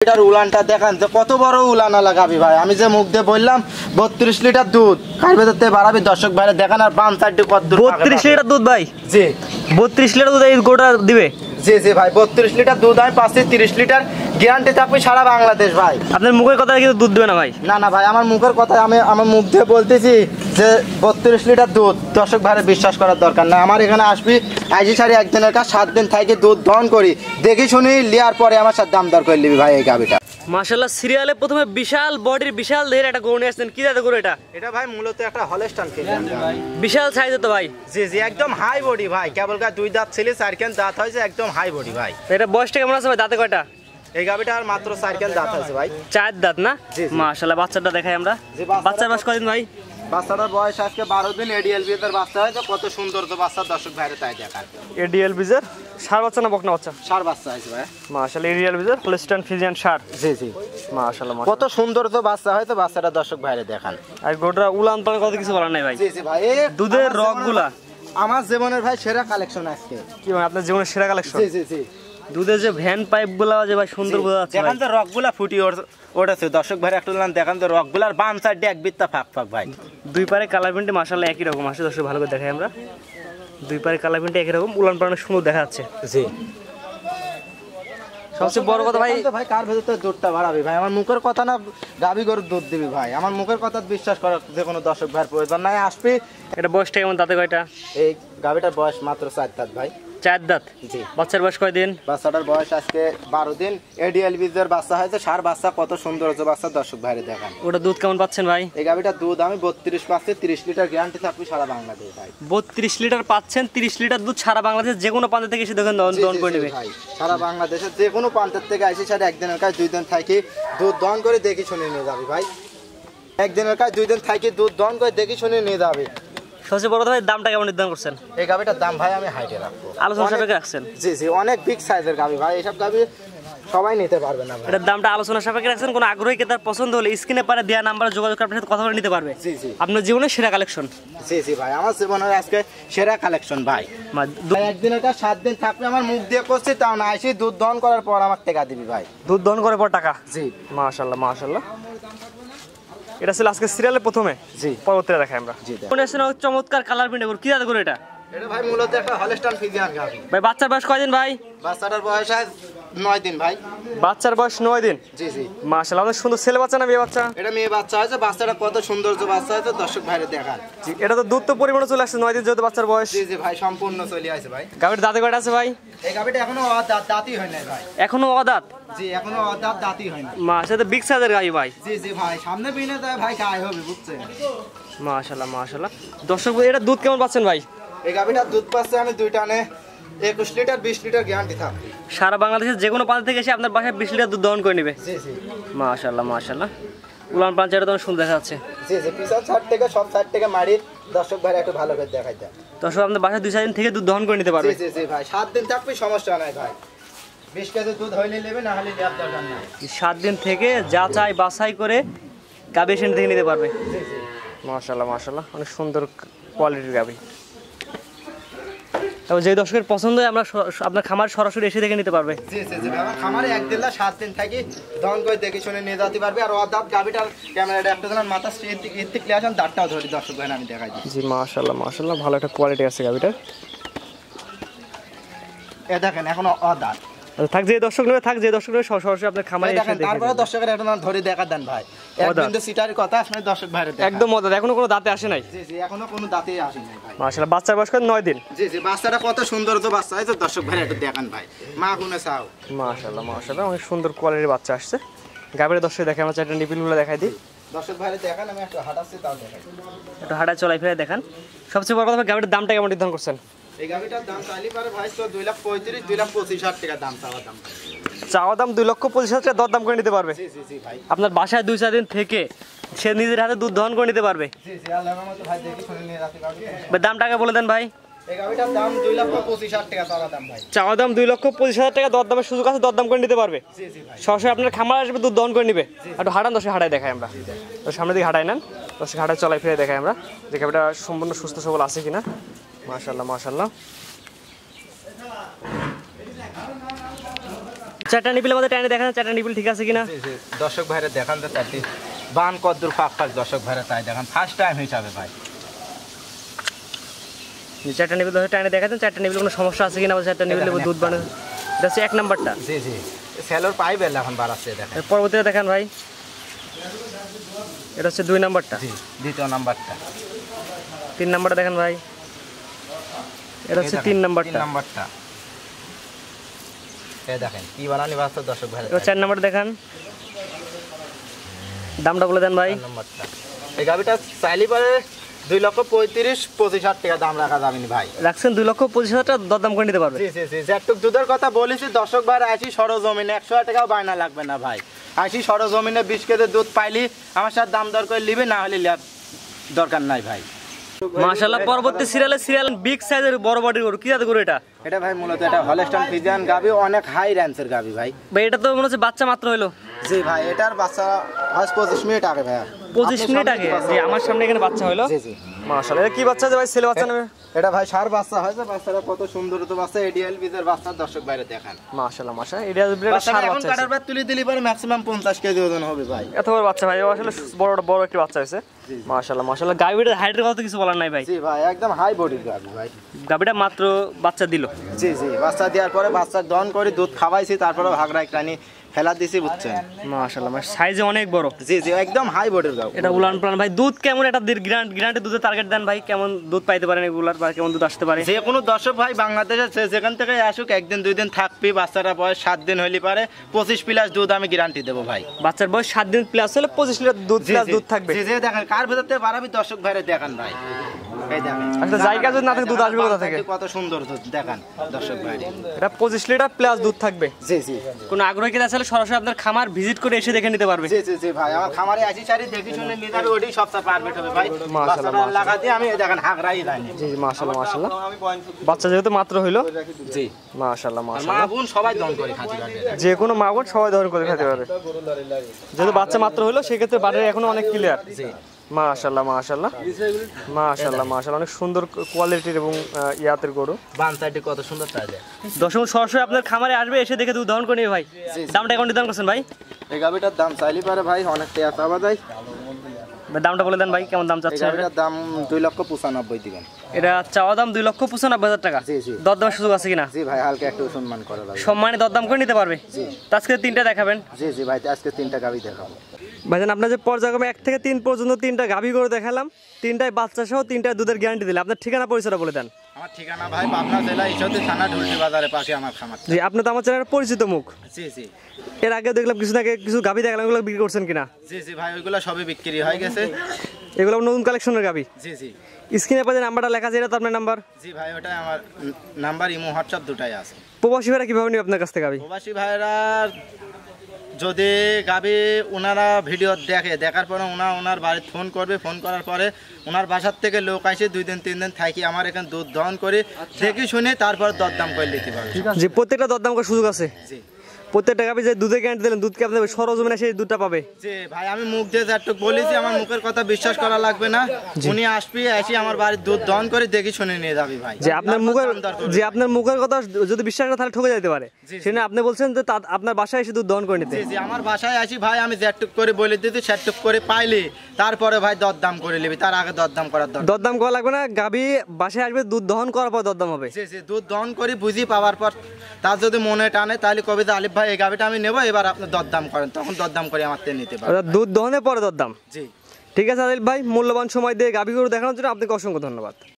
এটার উলানটা দেখান যে কত বড় উলানা লাগাবি ভাই। আমি যে মুখ দিয়ে বললাম 32 লিটার দুধ কার ভেতর থেকে বাড়াবি দর্শক ভাইরা দেখান। আর বাম সাইডে কত 32 লিটার দুধ ভাই। জি 32 লিটার দুধ এই গোটা দিবে। জি জি ভাই 32 লিটার দুধ আমি পাচ্ছি, 30 লিটার গ্যারান্টি থাকবে সারা বাংলাদেশ ভাই। আপনার মুখের কথা কিন্তু দুধ দিবে না ভাই। না না ভাই, আমার মুখের কথা আমি আমার মুখ দিয়ে বলতেছি যে 32 লিটার দুধ। দর্শক ভাইরা বিশ্বাস করার দরকার না। আমার এখানে আসবি আইজি সারি একদিনের কাজ 7 দিন থেকে দুধ দহন করি, দেখি শুনি লিয়ার পরে আমার সাথে দাম দর করে নিবি ভাই এই গাবিটা। মাশাআল্লাহ সিরিয়ালে প্রথমে বিশাল বডির বিশাল দেহের একটা গরু নিয়ে আসছেন। কি জাতের গরু এটা? এটা ভাই মূলত একটা হলস্টাইন ফ্রিজিয়ান ভাই। বিশাল সাইজের তো ভাই। জি জি একদম হাই বডি ভাই। কেবল গা 2 দাঁত ছিল, 4 কান দাঁত হয়েছে, একদম হাই বডি ভাই। এটা বয়সটা কেমন আছে ভাই? দাঁতে কয়টা? এই গাবিটা আর মাত্র 4 কান দাঁত আছে ভাই। 4 দাঁত না? জি, জি। মাশাআল্লাহ বাচ্চাটা দেখাই আমরা। জি, বাচ্চাটা বাচ্চার বয়স কতদিন ভাই? বাচ্চাটার বয়স আজকে 12 দিন। এডিএলবি এর বাচ্চা হয়েছে, কত সুন্দর তো বাচ্চা দর্শক ভাইরা তাই দেখার। এডিএল বিজের ষাঁড় বাচ্চা না বকনা বাচ্চা? সার বাচ্চা হয়েছে ভাই। মাশাআল্লাহ এডিএল বিজের হলস্টাইন ফ্রিজিয়ান ষাঁড়। জি জি মাশাআল্লাহ কত সুন্দর তো বাচ্চা হয়েছে, বাচ্চাটা দর্শক ভাইরা দেখান। আর গোটা উলান পালান কত কিছু বলার নাই ভাই। জি জি ভাই দুধের রগগুলা আমার জীবনের ভাই সেরা কালেকশন আজকে। কি ভাই আপনার জীবনের সেরা কালেকশন? জি জি জি দুধের যে ভ্যান পাইপ গুলা যে ভাই সুন্দর বোঝা যাচ্ছে দেখান তো রকগুলা ফুটি ওঠেছে দর্শক ভাই একটু দেখান তো রকগুলার বাম সাইডে এক বিত্তা ফাঁক ফাঁক ভাই। দুই পারে কালার প্রিন্টে মাশাআল্লাহ একই রকম আসে। দর্শক ভালো করে দেখাই আমরা। দুই পারে কালার প্রিন্টে একই রকম, উলান পালান সুন্দর দেখা যাচ্ছে। জি সবচেয়ে বড় কথা ভাই, ভাই কার ভেতর থেকে দুধটা বাড়াবি ভাই? আমার মুখের কথা না গাবি গরুর দুধ দিবি ভাই। আমার মুখের কথা বিশ্বাস করার যে কোনো দর্শক ভাইয়ের প্রয়োজন নাই। আসবি এটা বয়সটা কেমন? দাঁতে কয়টা? এই গাবিটার বয়স মাত্র 4 দাঁত ভাই। 4 দাঁত। জি বাচ্চার বয়স কয়দিন? বাচ্চাটার বয়স আজকে 12 দিন। এডিএলবি এর বাচ্চা হয়েছে, সার বাচ্চা কত সুন্দর হচ্ছে বাচ্চা দর্শক ভাইরে দেখান। ওটা দুধ কেমন পাচ্ছেন ভাই? এই গাবিটার দুধ আমি 32 পাচ্ছি, 30 লিটার গ্যারান্টি থাকবে সারা বাংলাদেশ ভাই। 32 লিটার পাচ্ছেন, 30 লিটার দুধ সারা বাংলাদেশ যে কোনো প্রান্ত থেকে এসে দেখেন দহন করে নেবে ভাই। সারা বাংলাদেশের যে কোনো প্রান্তের থেকে আসি সারা একদিনের কাজ 2 দিন থাকি দুধ দহন করে দেখি শুনে নিয়ে যাবি ভাই। একদিনের কাজ 2 দিন থাকি দুধ দহন করে দেখি শুনে নিয়ে যাবে। সবচেয়ে বড় কথা ভাই দামটা কেমন নির্ধারণ করছেন? এই গাবিটার দাম ভাই আমি হাইটে রাখবো, আলোচনা সাপেক্ষে রাখছেন? জি জি অনেক বিগ সাইজের গাবি ভাই। এসব গাবি সবাই নিতে পারবে না ভাই। এটার দামটা আলোচনা সাপেক্ষে রাখছেন। কোনো আগ্রহী ক্রেতার পছন্দ হলে স্ক্রিনে পারে দেওয়া নাম্বারে যোগাযোগ করে আপনার সাথে কথা বলে নিতে পারবে। জি জি আপনার জীবনের সেরা কালেকশন। জি জি ভাই আমার জীবনের আজকে সেরা কালেকশন ভাই। ভাই একদিনের কাজ 7 দিন থাকবে, আমার মুখ দিয়ে করছি তাও না, আসি দুধ দহন করার পর আমার টাকা দিবি ভাই। দুধ দহন করার পর টাকা? জি মাশাআল্লাহ মাশাআল্লাহ। এটা ছিল আজকে সিরিয়ালের প্রথমে। জি পরবর্তীতে দেখাই আমরা। জি কোন আছে চমৎকার কালার প্রিন্ট কি জাত করে এটা? এটা ভাই মূলত একটা হলস্টাইন ফ্রিজিয়ান গাবি ভাই। বাচ্চার বয়স কয়দিন ভাই? বাচ্চাটার বয়স আজ 9 দিন ভাই। বাচ্চার বয়স 9 দিন। জি জি মাশাআল্লাহ অনেক সুন্দর ছেলে বাচ্চা না মেয়ে বাচ্চা? এটা মেয়ে বাচ্চা হয়েছে, বাচ্চাটা কত সুন্দর যে বাচ্চা হয়েছে দর্শক ভাইরে দেখান। জি এটা তো দুধ তো পরিমাণে চলে আসছে 9 দিন যেহেতু বাচ্চার বয়স। জি জি ভাই সম্পূর্ণ চলে আসে ভাই। গাবির দাঁতে কয়টা আছে ভাই? এই গাবিটা এখনো দাঁতই হয় নাই ভাই। এখনো অদাঁত? জি এখনো দাঁতই হয় না। মাশাআল্লাহ বিগ সাইজের গাবি ভাই। জি জি ভাই সামনে বিনে দেয় ভাই গায়ে হবে বুঝছেন। মাশাআল্লাহ মাশাআল্লাহ। দর্শক এটা দুধ কেমন পাচ্ছেন ভাই? এই গাবিটার দুধ পাচ্ছে আমি 2 টানে 21 লিটার 20 লিটার গ্যারান্টি থাকবে। সারা বাংলাদেশের যে কোনো প্রান্ত থেকে এসে আপনার বাসায় 20 লিটার দুধ দহন করে নেবে। জি জি মাশাআল্লাহ মাশাআল্লাহ। উলান পালান চাইটা তো সুন্দর দেখা যাচ্ছে। জি জি পিছন সাইড থেকে সব সাইড থেকে মারির দর্শক ভাই একটু ভালো করে দেখাই দেন। দর্শক আপনার বাসায় 2-4 দিন থেকে দুধ দহন করে নিতে পারবে। জি জি জি ভাই 7 দিন থাকবে সমস্যা নাই ভাই। 20 কেজি দুধ হইলে নেবে, না হলে নেওয়ার দরকার নাই। 7 দিন থেকে যাচাই বাছাই করে গাবি এসে থেকে নিতে পারবে। জি জি মাশাআল্লাহ মাশাআল্লাহ অনেক সুন্দর কোয়ালিটির গাবি। তবে যে দর্শকের পছন্দ হয় আমরা আপনার খামার সরাসরি এসে দেখে নিতে পারবে। জি জি জি আমার খামারে একদিন না 7 দিন থাকি দহন করে দেখে শুনে নিয়ে যেতে পারবে। আর অদাত গাবিটার ক্যামেরাটা একটা জানার মাথা স্ট্রেট থেকে ক্লিয়ার আছেন দাঁতটাও ধরি দর্শক ভাই আমি দেখাই দিই। জি মাশাআল্লাহ মাশাআল্লাহ ভালো একটা কোয়ালিটি আছে গাবিটার। এ দেখেন এখনো অদাত। থাক যে দর্শক নেবে সরাসরি আপনার খামারে এসে দেখে তারপরে দর্শকের একটা ধরে দেখা দেন ভাই। এক বিন্দু সিটার কথা আপনার দর্শক ভাইরে দেখান। একদম অদাত, এখনো কোনো দাঁতে আসে নাই। জি জি এখনো কোনো দাঁতেই আসে নাই ভাই। মাশাআল্লাহ বাচ্চার বয়স কত? 9 দিন। জি জি বাচ্চাটা কত সুন্দর তো বাচ্চা হয়েছে দর্শক ভাইরে একটু দেখান ভাই। মা গুনে চাও। মাশাআল্লাহ মাশাআল্লাহ অনেক সুন্দর কোয়ালিটির বাচ্চা আসছে। গাবির দর্শক দেখে আমরা চারটা নিপিলগুলো দেখাই দিই। দর্শক ভাইরে দেখান, আমি একটু হাঁটাচ্ছি তাও দেখাই। একটু হাঁটা চলাই ফিরে দেখান। সবচেয়ে বড় কথা গাবির দামটা কেমন নির্ধারণ করছেন? এই গাবিটার দাম চাইলে পারে ভাই তো 2,35,000 2,25,000 টাকা দাম চাওয়া দাম। চাওয়া দাম 2,25,000 টাকা, দর দাম করে নিতে পারবে। জি জি জি ভাই। আপনার বাসায় 2-4 দিন থেকে সে নিজের হাতে দুধ দহন করে নিতে পারবে। জি জি আল্লাহর মতো ভাই দেখি শুনে নিয়ে যেতে পারবে। ভাই দামটাকে বলে দেন ভাই। এই গাবিটার দাম 2,25,000 টাকা চাওয়া দাম ভাই। চাওয়া দাম 2,25,000 টাকা, দর দামের সুযোগ আছে, দর দাম করে নিতে পারবে। জি জি ভাই। সরাসরি আপনার খামার আসবে দুধ দহন করে নিবে। একটু হাঁটান দর্শক, হাঁটাই দেখাই আমরা। তো সামনে দিকে হাঁটাই নেন দর্শক, হাঁটাই চলাই ফিরে দেখাই আমরা যে গাবিটা সম্পূর্ণ সুস্থ সবল আছে কিনা। মাশাআল্লাহ মাশাআল্লাহ। চারটা নিপিল আমাদের টাইনে দেখান, চারটা নিপিল ঠিক আছে কিনা। দর্শক ভাইরা দেখান তো চারটি বান কদ্দুর ফাঁক ফাঁক, দর্শক ভাইরা তাই দেখান ফার্স্ট টাইম হিসাবে ভাই। চারটা নিপিল টাইনে দেখাতেন, চারটা নিপিল কোনো সমস্যা আছে কিনা, চারটা নিপিল দুধ বানে। এটা হচ্ছে 1 নাম্বারটা। জি জি, সেলর পাইবে এখন বাড়াচ্ছে দেখেন। পরবর্তীতে দেখান ভাই, এটা হচ্ছে 2 নাম্বারটা। জি, দ্বিতীয় নাম্বারটা। 3 নাম্বারটা দেখেন ভাই, এটা হচ্ছে 3 নাম্বারটা। 3 নাম্বারটা এই দেখেন কি বানানি বাস্তব, দর্শক ভাই। এবার 4 নাম্বারটা দেখান, দামটা বলে দেন ভাই। 4 নাম্বারটা এই গাবিটা চাইলে পারে 2,35,000-25,000 টাকা দাম রাখা যাবে না ভাই। রাখছেন 2,25,000 টাকা দরদাম করে নিতে পারবে। জি জি জি, যেটুক দুধের কথা বলেছি দর্শক ভাই, আসি সরজমিনে 100 টাকাও বায়না লাগবে না ভাই। আসি সরজমিনে 20 কেজি দুধ পাইলি আমার সাথে দাম দর করে নিবি, না হলে লিয়ার দরকার নাই ভাই। মাশাআল্লাহ, পরবর্তী সিরিয়াল বিগ সাইজের বড় বডির গরু। কি জাতের গরু এটা? এটা ভাই মূলত এটা হলস্টাইন ফ্রিজিয়ান গাবি, অনেক হাই রেঞ্জের গাবি ভাই। ভাই এটা তো মনে হচ্ছে বাচ্চা মাত্র হলো। জি ভাই, এটার বাচ্চা আজ 25 মিনিট আগে ভাই। 25 মিনিট আগে জি আমার সামনে এখানে বাচ্চা হলো। জি জি, মাশাআল্লাহ, এটা কি বাচ্চা যে ভাই, ছেলে বাচ্চা নেবে? এটা ভাই সার বাচ্চা হয়েছে, বাচ্চাটা কত সুন্দর তো বাচ্চা, এডিএল বিজের বাচ্চা, দর্শক বাইরে দেখান। মাশাআল্লাহ মাশাআল্লাহ, এটা সার এখন বাচ্চা। কাটার পর তুলি দিলি পরে ম্যাক্সিমাম 50 কেজি ওজন হবে ভাই। এত বড় বাচ্চা ভাই, আসলে বড় একটি বাচ্চা হয়েছে। মাশাআল্লাহ মাশাআল্লাহ, গাবিটার হাইটের কথা কিছু বলার নাই ভাই। জি ভাই, একদম হাই বডির গাবি ভাই। গাবিটা মাত্র বাচ্চা দিল। জি জি, বাচ্চা দেওয়ার পরে বাচ্চা দহন করে দুধ খাওয়াইছি, তারপরে ভাগড়া একটানি ফেলা দিছি, বুঝছেন। মাশাআল্লাহ, সাইজে অনেক বড়। জি জি, একদম হাই বডির গাবি। এটা উলান প্লান ভাই, দুধ কেমন? এটা গ্যারান্টি দুধের টার্গেট দেন ভাই, কেমন দুধ পাইতে পারেন এগুলার, বা কেমন দুধ আসতে পারে? যে কোনো দর্শক ভাই বাংলাদেশে যেখান থেকে আসুক, 1 দিন 2 দিন থাকবি, বাচ্চাটা বয়স 7 দিন হইলে পারে 25 প্লাস দুধ আমি গ্যারান্টি দেবো ভাই। বাচ্চার বয়স 7 দিন প্লাস হলে 25 লিটার দুধ প্লাস দুধ থাকবে। জি জি, দেখেন কার ভেতর থেকে বাড়াবি, দর্শক ভাইরে দেখান ভাই। এই দেখেন আচ্ছা, জায়গা যদি না থাকে দুধ আসবে কোথা থেকে? কত সুন্দর দুধ দেখান দর্শক ভাইরে। এটা 25 লিটার প্লাস দুধ থাকবে। জি জি, কোনো আগ্রহী কেউ আসলে সরাসরি আপনার খামার ভিজিট করে এসে দেখে নিতে পারবে। জি জি জি ভাই, আমার খামারে আসি সারি দেখি শুনে নিয়ে যাবে, ওইটাই সবচেয়ে পারফেক্ট হবে ভাই। মাশাআল্লাহ, বাচ্চাটা লাগা দিয়ে আমি দেখেন হাগরাই লাইনে। জি মাশাআল্লাহ মাশাআল্লাহ, বাচ্চা যেহেতু মাত্র হইলো। জি মাশাআল্লাহ মা মাশাআল্লাহ, বোন সবাই দন করে খাতে পারবে, যে কোনো মা বোন সবাই ধরে করে খেতে পারবে। যেহেতু বাচ্চা মাত্র হইলো সেক্ষেত্রে বাড়ির এখনো অনেক ক্লিয়ার। জি মাশাআল্লাহ মাশাআল্লাহ মাশাআল্লাহ মাশাআল্লাহ, অনেক সুন্দর কোয়ালিটির এবং ইয়াতের গরু। বান সাইডে কত সুন্দর তাজা। দর্শক সরাসরি আপনার খামারে আসবে, এসে দেখে দুধ দহন করে নেবে ভাই। দামটা এখন নির্ধারণ করছেন ভাই? এই গাবিটার দাম চাইলে পারে ভাই অনেক টাকা চাওয়া যায়। দামটা বলে দেন ভাই, কেমন দাম চাচ্ছেন? গাবিটার দাম 2,95,000 দিবেন। এটা চাওয়া দাম 2,95,000 টাকা। জি জি, দরদামের সুযোগ আছে কিনা? জি ভাই, হালকা একটু সম্মান করা যাবে। সম্মানে দরদাম করে নিতে পারবে। জি, তো আজকে 3টা দেখাবেন? জি জি ভাই, আজকে 3টা গাবি দেখাবো। ভাইজান আপনার যে পর্যায়ক্রমে 1 থেকে 3 পর্যন্ত 3টা গাভী গরু দেখালাম, 3টাই বাচ্চা সহ 3টা দুধের গ্যারান্টি দিলাম। আপনার ঠিকানা পরিচয়টা বলে দেন। আমার ঠিকানা ভাই পাবনা জেলা ঈশ্বরদী থানা ঢুলটি বাজারের পাশে আমার খামার। জি, আপনি তো আমার চ্যানেলের পরিচিত মুখ। জি জি, এর আগে দেখলাম কিছুদিন আগে কিছু গাভী দেখালাম, এগুলো বিক্রি করছেন কিনা? জি জি ভাই, ওইগুলো সবই বিক্রি হয়ে গেছে। এগুলো নতুন কালেকশনের গাভী। জি জি, স্ক্রিনে পাশে নাম্বারটা লেখা আছে, এটা তো আপনার নাম্বার? জি ভাই, ওটাই আমার নাম্বার, ইমো হোয়াটসঅ্যাপ দুটাই আছে। প্রবাসী ভাইরা কিভাবে নিবে আপনার কাছ থেকে গাভী? প্রবাসী ভাইরা যদি গাবি ওনারা ভিডিও দেখার পরে ওনার বাড়িতে ফোন করবে, ফোন করার পরে ওনার বাসার থেকে লোক আসে 2 দিন 3 দিন থাকি আমার এখানে দুধ দহন করে দেখি শুনে তারপর দরদাম করে নিতে পারবে। যে প্রত্যেকটা দরদাম করার সুযোগ আছে। জি, প্রত্যেকটা গাভী যে দুধে গ্যারান্টি দিলেন, দুধকে আপনি সরজমিনে সেই দুধটা পাবে। জি ভাই, আমি মুখ দিয়ে যেটুকু বলেছি, আমার মুখের কথা বিশ্বাস করা লাগবে না। উনি আসবি, এসে আমার বাড়ির দুধ দহন করে দেখি শুনে নিয়ে যাবি ভাই। যে আপনার মুখের কথা যদি বিশ্বাস করে তাহলে ঠকে যেতে পারে। সেজন্য আপনি বলছেন যে আপনার বাসায় এসে দুধ দহন করে নিতে। জি জি, আমার বাসায় আসি ভাই, আমি যেটুক করে বলে দিতে সেটুক করে পাইলি তারপরে ভাই দরদাম করে নিবি, তার আগে দরদাম করার দরকার। দরদাম করা লাগবে না, গাভী বাসায় আসবে, দুধ দহন করার পর দরদাম হবে। জি জি, দুধ দহন করি বুঝি পাওয়ার পর তার যদি মনে টানে তাহলে কবে যে আলিফ ভাই এই গাভিটা আমি নেবো, এবার আপনি দরদাম করেন, তখন দরদাম করে আমার থেকে নিতে পারেন। দুধ দহনের পরে দরদাম। জি, ঠিক আছে আদিল ভাই, মূল্যবান সময় দিয়ে গাভী গরু দেখানোর জন্য আপনাকে অসংখ্য ধন্যবাদ।